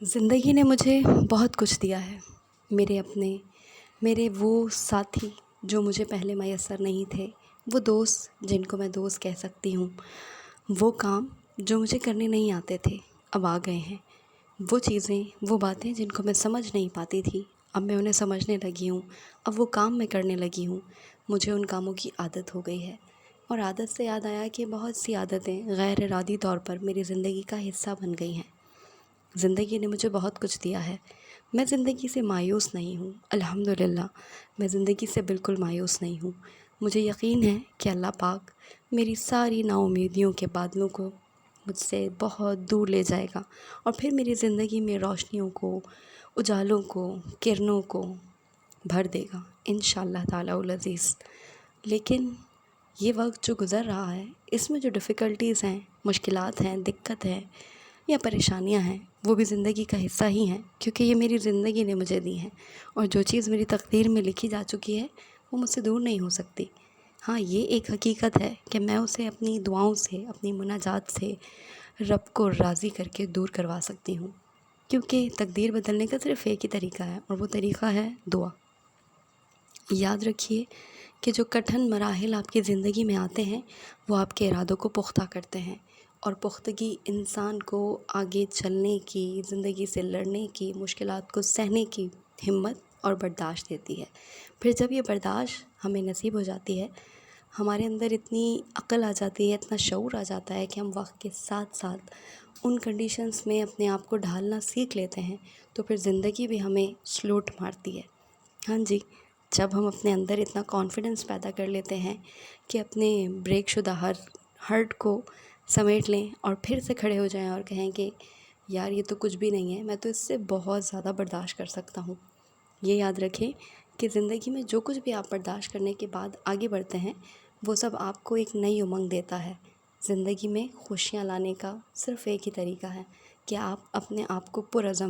زندگی نے مجھے بہت کچھ دیا ہے۔ میرے وہ ساتھی جو مجھے پہلے میسر نہیں تھے، وہ دوست جن کو میں دوست کہہ سکتی ہوں، وہ کام جو مجھے کرنے نہیں آتے تھے اب آ گئے ہیں، وہ چیزیں، وہ باتیں جن کو میں سمجھ نہیں پاتی تھی اب میں انہیں سمجھنے لگی ہوں، اب وہ کام میں کرنے لگی ہوں، مجھے ان کاموں کی عادت ہو گئی ہے۔ اور عادت سے یاد آیا کہ بہت سی عادتیں غیر ارادی طور پر میری زندگی کا حصہ بن گئی ہیں۔ زندگی نے مجھے بہت کچھ دیا ہے، میں زندگی سے مایوس نہیں ہوں، الحمدللہ میں زندگی سے بالکل مایوس نہیں ہوں۔ مجھے یقین ہے کہ اللہ پاک میری ساری نا امیدیوں کے بادلوں کو مجھ سے بہت دور لے جائے گا اور پھر میری زندگی میں روشنیوں کو، اجالوں کو، کرنوں کو بھر دے گا انشاءاللہ تعالی العزیز۔ لیکن یہ وقت جو گزر رہا ہے، اس میں جو ڈیفیکلٹیز ہیں، مشکلات ہیں، دقت ہے یا پریشانیاں ہیں، وہ بھی زندگی کا حصہ ہی ہیں، کیونکہ یہ میری زندگی نے مجھے دی ہیں، اور جو چیز میری تقدیر میں لکھی جا چکی ہے وہ مجھ سے دور نہیں ہو سکتی۔ ہاں، یہ ایک حقیقت ہے کہ میں اسے اپنی دعاؤں سے، اپنی مناجات سے رب کو راضی کر کے دور کروا سکتی ہوں، کیونکہ تقدیر بدلنے کا صرف ایک ہی طریقہ ہے، اور وہ طریقہ ہے دعا۔ یاد رکھیے کہ جو کٹھن مراحل آپ کی زندگی میں آتے ہیں وہ آپ کے ارادوں کو پختہ کرتے ہیں، اور پختگی انسان کو آگے چلنے کی، زندگی سے لڑنے کی، مشکلات کو سہنے کی ہمت اور برداشت دیتی ہے۔ پھر جب یہ برداشت ہمیں نصیب ہو جاتی ہے، ہمارے اندر اتنی عقل آ جاتی ہے، اتنا شعور آ جاتا ہے کہ ہم وقت کے ساتھ ساتھ ان کنڈیشنز میں اپنے آپ کو ڈھالنا سیکھ لیتے ہیں، تو پھر زندگی بھی ہمیں سلوٹ مارتی ہے۔ ہاں جی، جب ہم اپنے اندر اتنا کانفیڈنس پیدا کر لیتے ہیں کہ اپنے بریک شدہ ہرٹ کو سمیٹ لیں اور پھر سے کھڑے ہو جائیں اور کہیں کہ یار یہ تو کچھ بھی نہیں ہے، میں تو اس سے بہت زیادہ برداشت کر سکتا ہوں۔ یہ یاد رکھیں کہ زندگی میں جو کچھ بھی آپ برداشت کرنے کے بعد آگے بڑھتے ہیں، وہ سب آپ کو ایک نئی امنگ دیتا ہے۔ زندگی میں خوشیاں لانے کا صرف ایک ہی طریقہ ہے کہ آپ اپنے آپ کو پرعزم